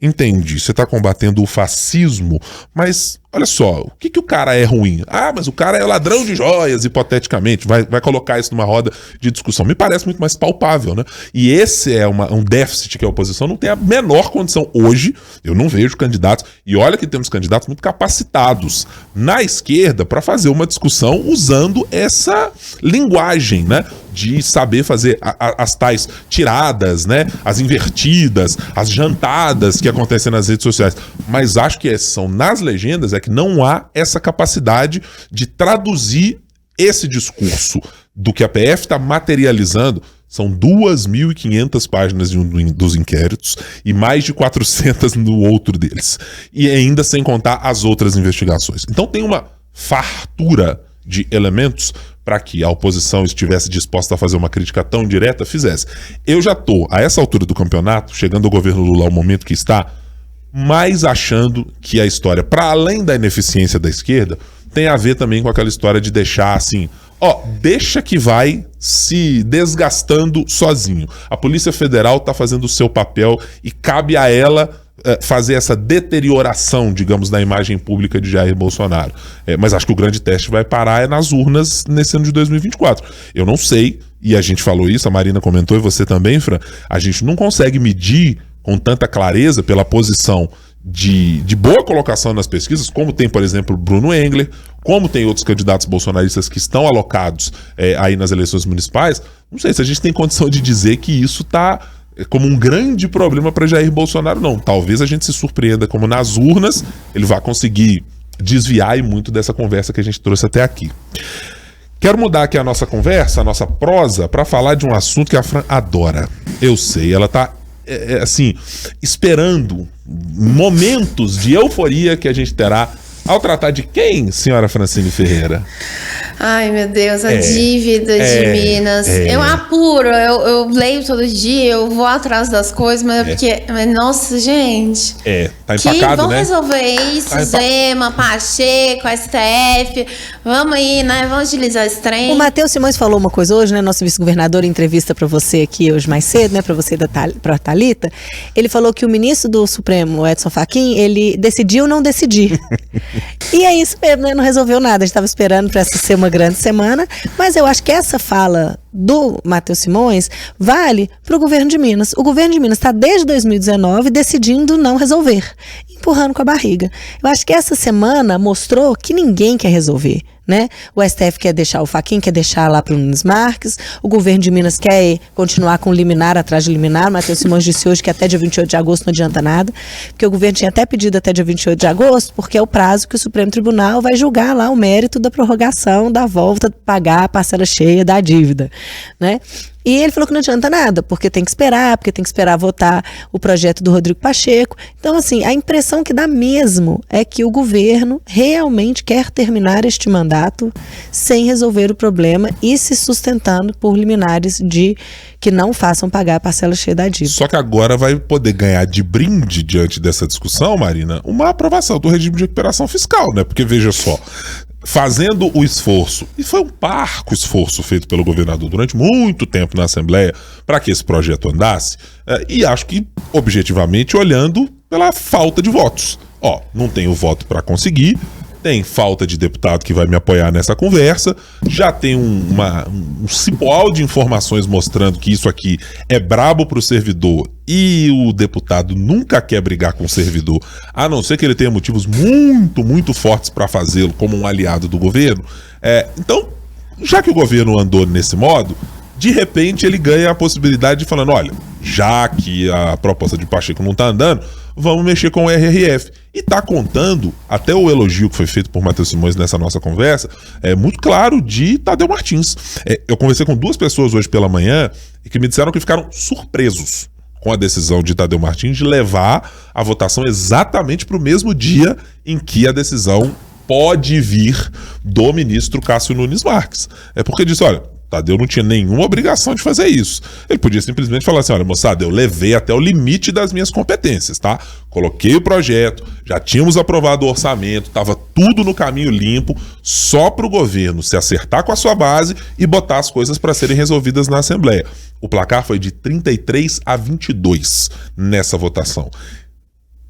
entendi, você está combatendo o fascismo, mas olha só, o que o cara é ruim? Ah, mas o cara é ladrão de joias, hipoteticamente, vai colocar isso numa roda de discussão. Me parece muito mais palpável, né? E esse é um déficit que a oposição não tem a menor condição. Hoje, eu não vejo candidatos, e olha que temos candidatos muito capacitados na esquerda para fazer uma discussão usando essa linguagem, né? De saber fazer as tais tiradas, né? As invertidas, as jantadas que acontecem nas redes sociais. Mas acho que são nas legendas que não há essa capacidade de traduzir esse discurso do que a PF está materializando. São 2.500 páginas de dos inquéritos e mais de 400 no outro deles. E ainda sem contar as outras investigações. Então tem uma fartura de elementos para que a oposição estivesse disposta a fazer uma crítica tão direta, fizesse. Eu já estou, a essa altura do campeonato, chegando ao governo Lula ao momento que está, mais achando que a história, para além da ineficiência da esquerda, tem a ver também com aquela história de deixar assim, deixa que vai se desgastando sozinho. A Polícia Federal está fazendo o seu papel e cabe a ela fazer essa deterioração, digamos, da imagem pública de Jair Bolsonaro. Mas acho que o grande teste vai parar nas urnas nesse ano de 2024. Eu não sei, e a gente falou isso, a Marina comentou e você também, Fran, a gente não consegue medir com tanta clareza pela posição de boa colocação nas pesquisas, como tem, por exemplo, Bruno Engler, como tem outros candidatos bolsonaristas que estão alocados aí nas eleições municipais. Não sei se a gente tem condição de dizer que isso está como um grande problema para Jair Bolsonaro, não. Talvez a gente se surpreenda como nas urnas ele vai conseguir desviar muito dessa conversa que a gente trouxe até aqui. Quero mudar aqui a nossa conversa, a nossa prosa, para falar de um assunto que a Fran adora. Eu sei, ela está assim, esperando momentos de euforia que a gente terá ao tratar de quem, senhora Francine Ferreira? Ai, meu Deus, a dívida de Minas. Eu apuro, eu leio todo dia, eu vou atrás das coisas, mas nossa, gente. Tá empacado, vamos né? Resolver isso, Zema, Pacheco, STF. Vamos aí, né? Vamos utilizar esse trem. O Matheus Simões falou uma coisa hoje, né? Nosso vice-governador, em entrevista para você aqui hoje mais cedo, né? Para você e para Thalita. Ele falou que o ministro do Supremo, Edson Fachin, ele decidiu não decidir. E é isso mesmo, né? Não resolveu nada. A gente estava esperando para essa ser uma grande semana, mas eu acho que essa fala do Matheus Simões vale para o governo de Minas. O governo de Minas está desde 2019 decidindo não resolver, empurrando com a barriga. Eu acho que essa semana mostrou que ninguém quer resolver, né? O STF quer deixar o Fachin, quer deixar lá para o Nunes Marques, o governo de Minas quer continuar com liminar atrás de liminar. O Matheus Simões disse hoje que até dia 28 de agosto não adianta nada, porque o governo tinha até pedido até dia 28 de agosto, porque é o prazo que o Supremo Tribunal vai julgar lá o mérito da prorrogação da volta de pagar a parcela cheia da dívida, né? E ele falou que não adianta nada, porque tem que esperar votar o projeto do Rodrigo Pacheco. Então, assim, a impressão que dá mesmo é que o governo realmente quer terminar este mandato sem resolver o problema e se sustentando por liminares de que não façam pagar a parcela cheia da dívida. Só que agora vai poder ganhar de brinde, diante dessa discussão, Marina, uma aprovação do regime de recuperação fiscal, né? Porque, veja só, fazendo o esforço, e foi um parco esforço feito pelo governador durante muito tempo na Assembleia para que esse projeto andasse, e acho que, objetivamente, olhando pela falta de votos. Não tenho voto para conseguir, tem falta de deputado que vai me apoiar nessa conversa, já tem um cipoal de informações mostrando que isso aqui é brabo para o servidor E o deputado nunca quer brigar com o servidor, a não ser que ele tenha motivos muito, muito fortes para fazê-lo como um aliado do governo. Então, já que o governo andou nesse modo, de repente ele ganha a possibilidade de falando, olha, já que a proposta de Pacheco não tá andando, vamos mexer com o RRF. E tá contando, até o elogio que foi feito por Matheus Simões nessa nossa conversa, é muito claro, de Tadeu Martins. Eu conversei com 2 pessoas hoje pela manhã e que me disseram que ficaram surpresos com a decisão de Tadeu Martins de levar a votação exatamente para o mesmo dia em que a decisão pode vir do ministro Cássio Nunes Marques. É porque disse, olha, Tadeu não tinha nenhuma obrigação de fazer isso. Ele podia simplesmente falar assim, olha, moçada, eu levei até o limite das minhas competências, tá? Coloquei o projeto, já tínhamos aprovado o orçamento, estava tudo no caminho limpo, só para o governo se acertar com a sua base e botar as coisas para serem resolvidas na Assembleia. O placar foi de 33-22 nessa votação.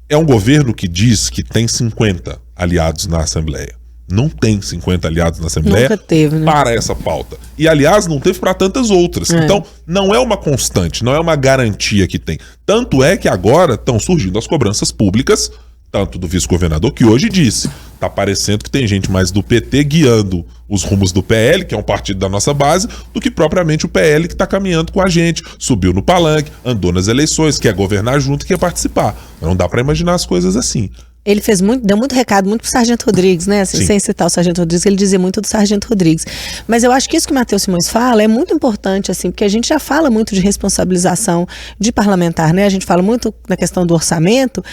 É um governo que diz que tem 50 aliados na Assembleia. Não tem 50 aliados na Assembleia. Nunca teve, né? Para essa pauta. E, aliás, não teve para tantas outras. Então, não é uma constante, não é uma garantia que tem. Tanto é que agora estão surgindo as cobranças públicas, tanto do vice-governador, que hoje disse, tá parecendo que tem gente mais do PT guiando os rumos do PL, que é um partido da nossa base, do que propriamente o PL que está caminhando com a gente. Subiu no palanque, andou nas eleições, quer governar junto, quer participar. Não dá para imaginar as coisas assim. Ele deu muito recado, muito pro Sargento Rodrigues, né? Assim, sem citar o Sargento Rodrigues, ele dizia muito do Sargento Rodrigues. Mas eu acho que isso que o Matheus Simões fala é muito importante, assim, porque a gente já fala muito de responsabilização de parlamentar, né? A gente fala muito na questão do orçamento,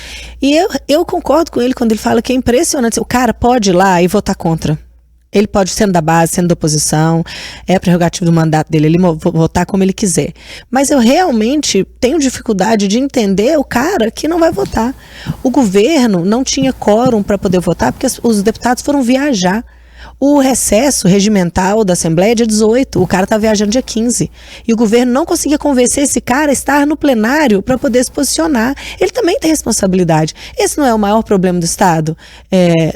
e eu concordo com ele quando ele fala que é impressionante. O cara pode ir lá e votar contra. Ele pode, sendo da base, sendo da oposição, é prerrogativo do mandato dele, ele votar como ele quiser. Mas eu realmente tenho dificuldade de entender o cara que não vai votar. O governo não tinha quórum para poder votar porque os deputados foram viajar. O recesso regimental da Assembleia é dia 18, o cara está viajando dia 15. E o governo não conseguia convencer esse cara a estar no plenário para poder se posicionar. Ele também tem responsabilidade. Esse não é o maior problema do Estado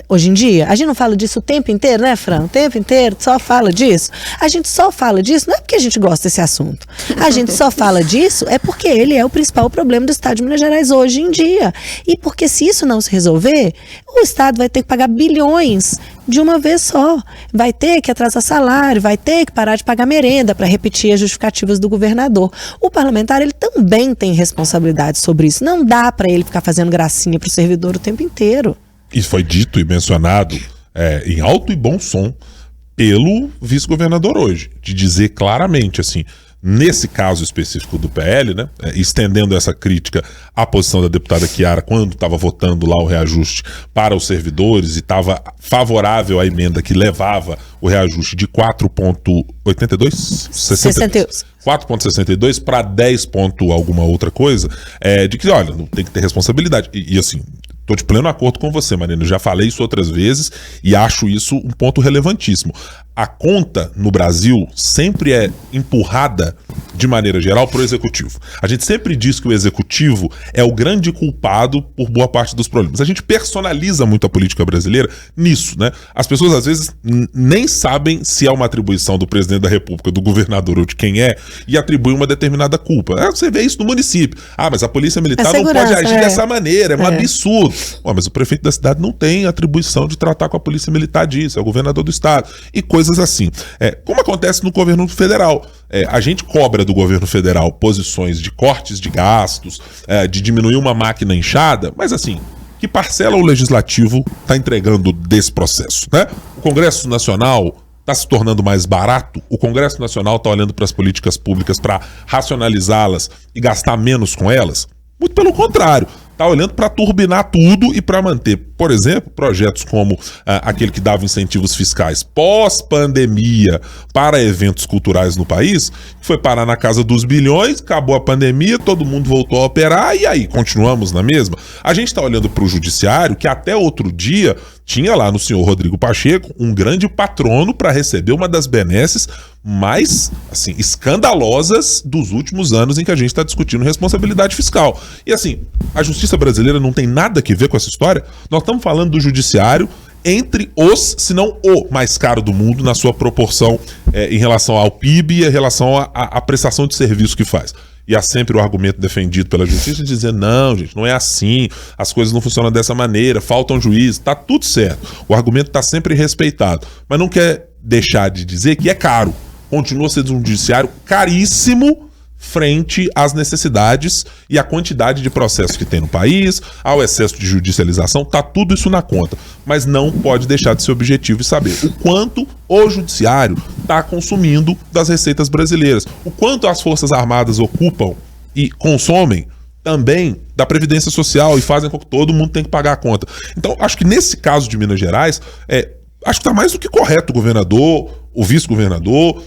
hoje em dia? A gente não fala disso o tempo inteiro, né, Fran? O tempo inteiro só fala disso. A gente só fala disso não é porque a gente gosta desse assunto. A gente só fala disso é porque ele é o principal problema do Estado de Minas Gerais hoje em dia. E porque se isso não se resolver, o Estado vai ter que pagar bilhões de uma vez só. Vai ter que atrasar salário, vai ter que parar de pagar merenda para repetir as justificativas do governador. O parlamentar, ele também tem responsabilidade sobre isso. Não dá para ele ficar fazendo gracinha pro servidor o tempo inteiro. Isso foi dito e mencionado em alto e bom som pelo vice-governador hoje, de dizer claramente assim, nesse caso específico do PL, né, estendendo essa crítica à posição da deputada Chiara quando estava votando lá o reajuste para os servidores e estava favorável à emenda que levava o reajuste de 4,82? 4,62 para 10 ponto alguma outra coisa, de que, olha, não tem que ter responsabilidade. E assim, estou de pleno acordo com você, Marina. Eu já falei isso outras vezes e acho isso um ponto relevantíssimo. A conta no Brasil sempre é empurrada, de maneira geral, para o executivo. A gente sempre diz que o executivo é o grande culpado por boa parte dos problemas. A gente personaliza muito a política brasileira nisso, né? As pessoas, às vezes, nem sabem se é uma atribuição do presidente da República, do governador ou de quem é, e atribuem uma determinada culpa. Você vê isso no município. Mas a polícia militar não pode agir dessa maneira, é um absurdo. Mas o prefeito da cidade não tem atribuição de tratar com a polícia militar disso, é o governador do estado. E coisas assim. Como acontece no governo federal. A gente cobra do governo federal posições de cortes de gastos, de diminuir uma máquina inchada, mas assim, que parcela o legislativo está entregando desse processo, né? O Congresso Nacional está se tornando mais barato, o Congresso Nacional está olhando para as políticas públicas para racionalizá-las e gastar menos com elas? Muito pelo contrário. Está olhando para turbinar tudo e para manter, por exemplo, projetos como aquele que dava incentivos fiscais pós-pandemia para eventos culturais no país, foi parar na casa dos bilhões, acabou a pandemia, todo mundo voltou a operar e aí, continuamos na mesma? A gente está olhando para o judiciário, que até outro dia tinha lá no senhor Rodrigo Pacheco um grande patrono para receber uma das benesses mais, assim, escandalosas dos últimos anos em que a gente está discutindo responsabilidade fiscal. E assim, a justiça brasileira não tem nada a ver com essa história. Nós estamos falando do judiciário entre os, se não o mais caro do mundo na sua proporção em relação ao PIB e em relação à prestação de serviço que faz. e há sempre o argumento defendido pela justiça de dizer, não, gente, não é assim, as coisas não funcionam dessa maneira, faltam juízes, tá tudo certo. O argumento tá sempre respeitado, mas não quer deixar de dizer que é caro. Continua sendo um judiciário caríssimo frente às necessidades e à quantidade de processos que tem no país, ao excesso de judicialização, tá tudo isso na conta. Mas não pode deixar de ser objetivo e saber o quanto o judiciário está consumindo das receitas brasileiras, o quanto as Forças Armadas ocupam e consomem também da Previdência Social e fazem com que todo mundo tenha que pagar a conta. Então, acho que nesse caso de Minas Gerais, acho que está mais do que correto o governador, o vice-governador,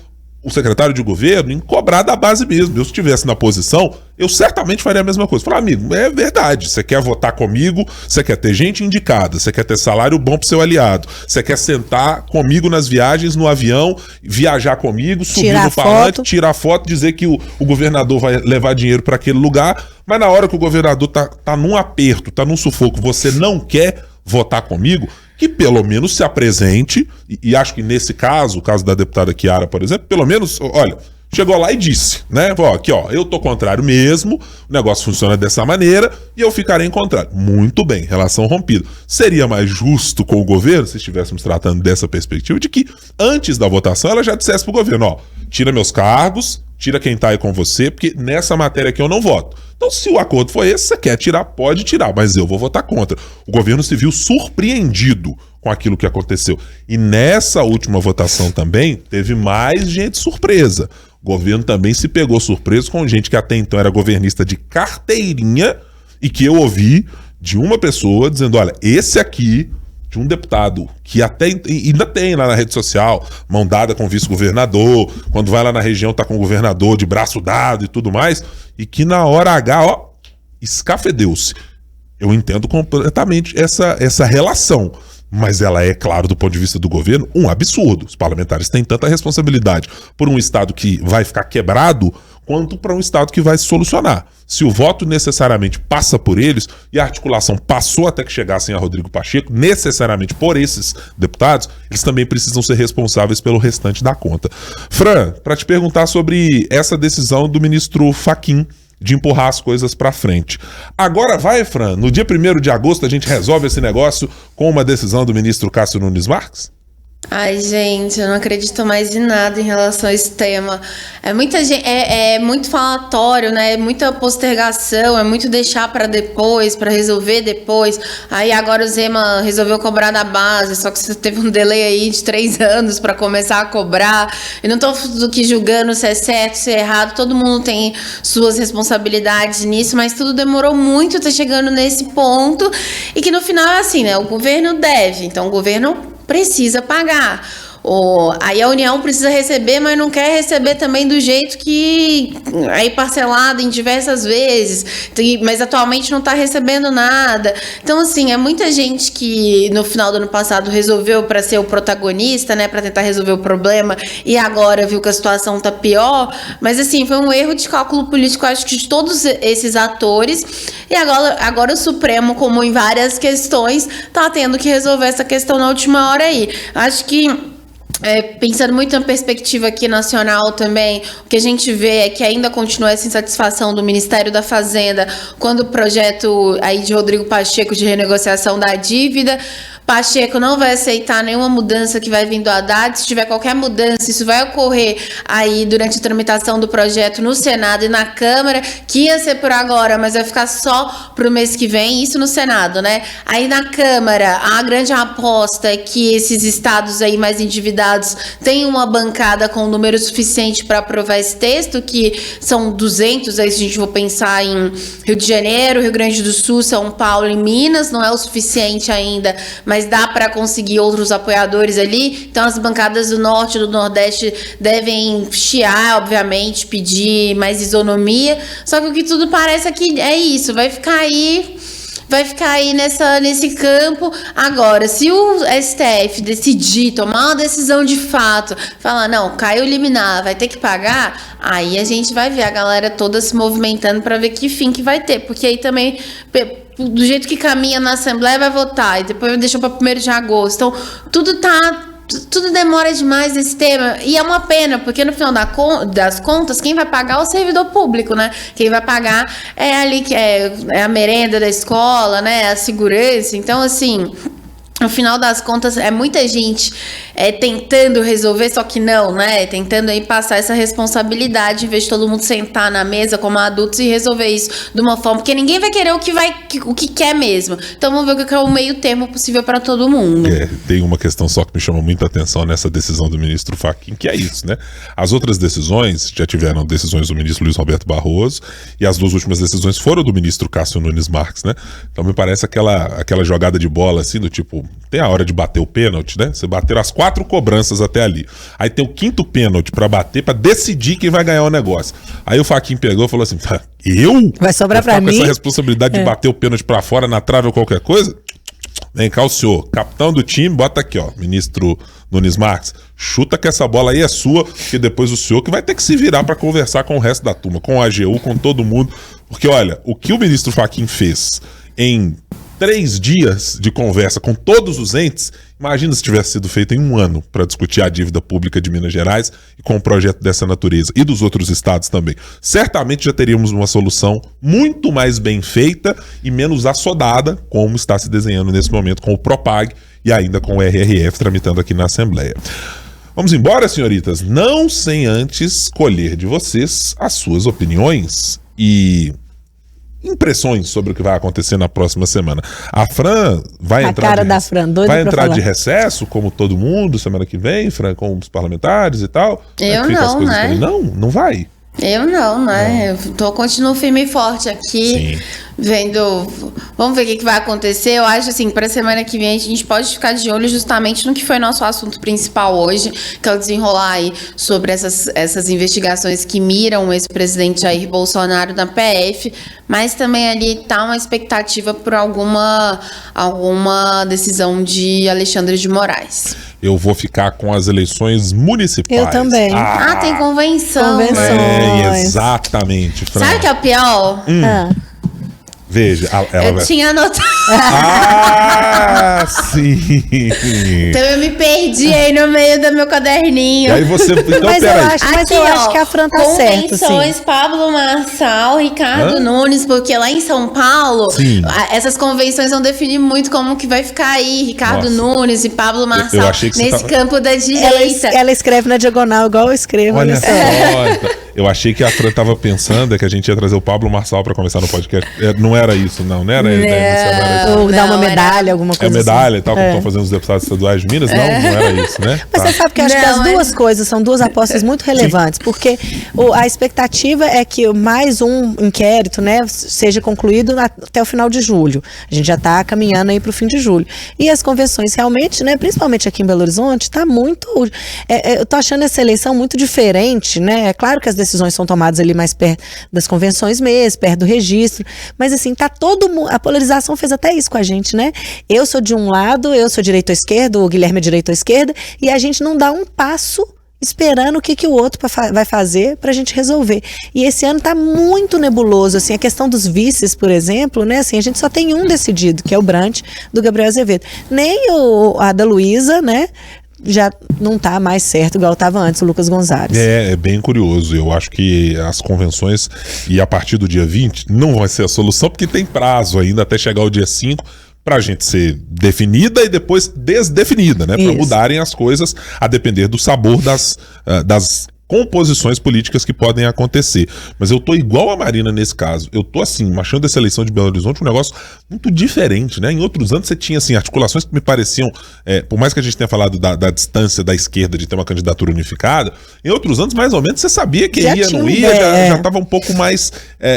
o secretário de governo em cobrar da base mesmo. Eu, se estivesse na posição, eu certamente faria a mesma coisa. Falar, amigo, é verdade, você quer votar comigo, você quer ter gente indicada, você quer ter salário bom pro seu aliado, você quer sentar comigo nas viagens, no avião, viajar comigo, subir no palanque, tirar foto, dizer que o governador vai levar dinheiro para aquele lugar, mas na hora que o governador tá num aperto, tá num sufoco, você não quer votar comigo, que pelo menos se apresente, e acho que nesse caso, o caso da deputada Chiara, por exemplo, pelo menos, olha, chegou lá e disse, né, aqui ó, eu tô contrário mesmo, o negócio funciona dessa maneira, e eu ficarei em contrário. Muito bem, relação rompida. Seria mais justo com o governo, se estivéssemos tratando dessa perspectiva, de que antes da votação ela já dissesse pro governo, ó, tira meus cargos, tira quem tá aí com você, porque nessa matéria aqui eu não voto. Então, se o acordo foi esse, você quer tirar, pode tirar, mas eu vou votar contra. O governo se viu surpreendido com aquilo que aconteceu. E nessa última votação também, teve mais gente surpresa. O governo também se pegou surpreso com gente que até então era governista de carteirinha e que eu ouvi de uma pessoa dizendo, olha, esse aqui, de um deputado que até ainda tem lá na rede social, mão dada com o vice-governador, quando vai lá na região tá com o governador de braço dado e tudo mais, e que na hora H, ó, escafedeu-se. Eu entendo completamente essa relação, mas ela é, claro, do ponto de vista do governo, um absurdo. Os parlamentares têm tanta responsabilidade por um Estado que vai ficar quebrado, quanto para um Estado que vai se solucionar. Se o voto necessariamente passa por eles, e a articulação passou até que chegassem a Rodrigo Pacheco, necessariamente por esses deputados, eles também precisam ser responsáveis pelo restante da conta. Fran, para te perguntar sobre essa decisão do ministro Fachin de empurrar as coisas para frente. Agora vai, Fran, no dia 1º de agosto a gente resolve esse negócio com uma decisão do ministro Cássio Nunes Marques? Ai, gente, eu não acredito mais em nada em relação a esse tema. É muito falatório, né? É muita postergação, é muito deixar para depois, para resolver depois. Aí agora o Zema resolveu cobrar da base, só que você teve um delay aí de 3 anos para começar a cobrar. Eu não tô julgando se é certo, se é errado, todo mundo tem suas responsabilidades nisso, mas tudo demorou muito, tá chegando nesse ponto, e que no final é assim, né? O governo deve, então o governo precisa pagar. Aí a União precisa receber, mas não quer receber também do jeito que aí parcelado em diversas vezes, mas atualmente não está recebendo nada. Então, assim, é muita gente que no final do ano passado resolveu para ser o protagonista, né, para tentar resolver o problema, e agora viu que a situação tá pior, mas assim, foi um erro de cálculo político, acho que de todos esses atores, e agora o Supremo, como em várias questões, tá tendo que resolver essa questão na última hora aí. Acho que pensando muito na perspectiva aqui nacional também, o que a gente vê é que ainda continua essa insatisfação do Ministério da Fazenda quando o projeto aí de Rodrigo Pacheco de renegociação da dívida. Pacheco não vai aceitar nenhuma mudança que vai vir do Haddad. Se tiver qualquer mudança, isso vai ocorrer aí durante a tramitação do projeto no Senado e na Câmara, que ia ser por agora, mas vai ficar só pro mês que vem, isso no Senado, né? Aí na Câmara, a grande aposta é que esses estados aí mais endividados tenham uma bancada com número suficiente para aprovar esse texto, que são 200, aí se a gente for pensar em Rio de Janeiro, Rio Grande do Sul, São Paulo e Minas, não é o suficiente ainda, mas dá para conseguir outros apoiadores ali. Então as bancadas do Norte e do Nordeste devem chiar, obviamente, pedir mais isonomia. Só que o que tudo parece é que é isso, vai ficar aí nesse campo. Agora, se o STF decidir tomar uma decisão de fato, falar, não, caiu liminar, vai ter que pagar, aí a gente vai ver a galera toda se movimentando para ver que fim que vai ter, porque aí também, do jeito que caminha na Assembleia, vai votar, e depois deixou para 1º de agosto. Então, tudo tá tudo demora demais nesse tema. E é uma pena, porque no final das contas, quem vai pagar é o servidor público, né? Quem vai pagar é ali que é a merenda da escola, né? A segurança. Então, assim, no final das contas, é muita gente tentando resolver, só que não, né? Tentando aí passar essa responsabilidade, em vez de todo mundo sentar na mesa como adultos e resolver isso de uma forma, porque ninguém vai querer o que quer mesmo. Então vamos ver o que é o meio termo possível para todo mundo. Tem uma questão só que me chama muita atenção nessa decisão do ministro Fachin, que é isso, né? As outras decisões, já tiveram decisões do ministro Luiz Roberto Barroso, e as 2 últimas decisões foram do ministro Cássio Nunes Marques, né? Então me parece aquela jogada de bola, assim, do tipo, tem a hora de bater o pênalti, né? Você bater as 4 cobranças até ali. Aí tem o 5º pênalti pra bater, pra decidir quem vai ganhar o negócio. Aí o Fachin pegou e falou assim, eu? Vai sobrar pra mim? Com essa responsabilidade de bater o pênalti pra fora, na trave ou qualquer coisa? Vem cá o senhor, capitão do time, bota aqui, ó, ministro Nunes Marques, chuta que essa bola aí é sua, porque depois o senhor que vai ter que se virar pra conversar com o resto da turma, com a AGU, com todo mundo. Porque, olha, o que o ministro Fachin fez em 3 dias de conversa com todos os entes, imagina se tivesse sido feito em 1 ano para discutir a dívida pública de Minas Gerais e com um projeto dessa natureza e dos outros estados também. Certamente já teríamos uma solução muito mais bem feita e menos assodada, como está se desenhando nesse momento com o Propag e ainda com o RRF tramitando aqui na Assembleia. Vamos embora, senhoritas? Não sem antes colher de vocês as suas opiniões e impressões sobre o que vai acontecer na próxima semana. A Fran vai entrar de recesso, como todo mundo, semana que vem, Fran, com os parlamentares e tal. Eu não, né? Não vai. Eu não, né? Eu continuo firme e forte aqui, vendo. Vamos ver o que vai acontecer. Eu acho assim, para a semana que vem a gente pode ficar de olho justamente no que foi nosso assunto principal hoje, que é o desenrolar aí sobre essas investigações que miram o ex-presidente Jair Bolsonaro na PF, mas também ali tá uma expectativa por alguma decisão de Alexandre de Moraes. Eu vou ficar com as eleições municipais. Eu também. Tem convenção. Exatamente, Fran. Sabe o que é o pior? Veja, eu tinha anotado. Sim. Então eu me perdi aí no meio do meu caderninho. E aí você... Então, mas eu acho que a Fran tá certo, convenções, Pablo Marçal, Ricardo Nunes, porque lá em São Paulo, essas convenções vão definir muito como que vai ficar aí Ricardo Nunes e Pablo Marçal nesse campo da direita. Ela escreve na diagonal igual eu escrevo. Olha só. Eu achei que a Fran tava pensando que a gente ia trazer o Pablo Marçal pra conversar no podcast. Não era isso, não era isso. Ou dar uma medalha, alguma coisa medalha e tal, como estão fazendo os deputados estaduais de Minas. Não era isso, né? Mas você sabe que eu acho que as duas coisas são 2 apostas muito relevantes, porque a expectativa é que mais um inquérito, né, seja concluído até o final de julho. A gente já está caminhando aí para o fim de julho. E as convenções realmente, né, principalmente aqui em Belo Horizonte, está muito... eu tô achando essa eleição muito diferente, né? É claro que as decisões são tomadas ali mais perto das convenções mesmo, perto do registro, mas assim, tá todo mundo, a polarização fez até isso com a gente, né? Eu sou de um lado, eu sou direita ou esquerda, o Guilherme é direita ou esquerda, e a gente não dá um passo esperando o que o outro vai fazer pra gente resolver. E esse ano tá muito nebuloso, assim, a questão dos vices, por exemplo, né, assim, a gente só tem um decidido, que é o Brant, do Gabriel Azevedo. Nem a da Luísa, né, já não tá mais certo igual estava antes, o Lucas Gonzalez. É bem curioso. Eu acho que as convenções, e a partir do dia 20, não vai ser a solução, porque tem prazo ainda até chegar o dia 5, pra gente ser definida e depois desdefinida, né? Pra mudarem as coisas a depender do sabor das composições políticas que podem acontecer. Mas eu tô igual a Marina nesse caso. Eu tô, assim, achando essa eleição de Belo Horizonte um negócio muito diferente, né? Em outros anos você tinha, assim, articulações que me pareciam, por mais que a gente tenha falado da distância da esquerda de ter uma candidatura unificada, em outros anos, mais ou menos, você sabia quem ia, não ia, já tava um pouco mais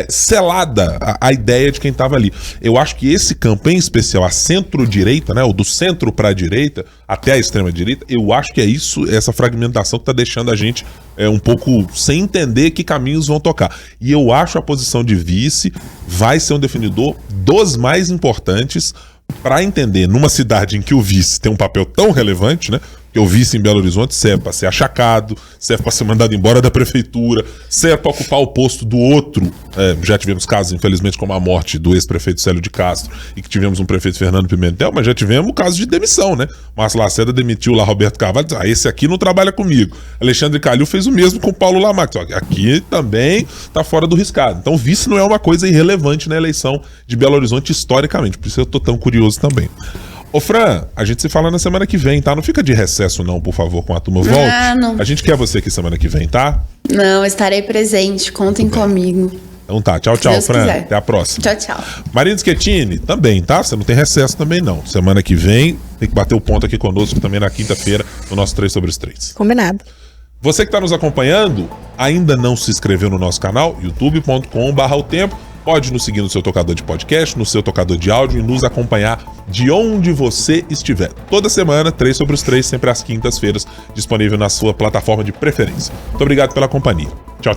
selada a ideia de quem tava ali. Eu acho que esse campo, em especial, a centro-direita, né? Ou do centro pra direita, até a extrema-direita, eu acho que é isso, essa fragmentação que tá deixando a gente um pouco sem entender que caminhos vão tocar. E eu acho a posição de vice vai ser um definidor dos mais importantes para entender, numa cidade em que o vice tem um papel tão relevante, né? que eu visse em Belo Horizonte serve para ser achacado, serve para ser mandado embora da prefeitura, serve para ocupar o posto do outro. Já tivemos casos, infelizmente, como a morte do ex-prefeito Célio de Castro e que tivemos um prefeito Fernando Pimentel, mas já tivemos casos de demissão, né? Márcio Lacerda demitiu lá Roberto Carvalho, disse, esse aqui não trabalha comigo. Alexandre Calil fez o mesmo com Paulo Lamarck. Aqui também tá fora do riscado. Então vice não é uma coisa irrelevante na eleição de Belo Horizonte historicamente, por isso eu tô tão curioso também. Ô Fran, a gente se fala na semana que vem, tá? Não fica de recesso não, por favor, com a turma. Volte. Não. A gente quer você aqui semana que vem, tá? Não, estarei presente, contem comigo. Então tá, tchau, Fran. Quiser. Até a próxima. Tchau. Marina Schettini, também, tá? Você não tem recesso também, não. Semana que vem, tem que bater o ponto aqui conosco também na quinta-feira, no nosso 3 sobre os 3. Combinado. Você que está nos acompanhando, ainda não se inscreveu no nosso canal, youtube.com/otempo. Pode nos seguir no seu tocador de podcast, no seu tocador de áudio e nos acompanhar de onde você estiver. Toda semana, 3 sobre os 3, sempre às quintas-feiras, disponível na sua plataforma de preferência. Muito obrigado pela companhia. Tchau.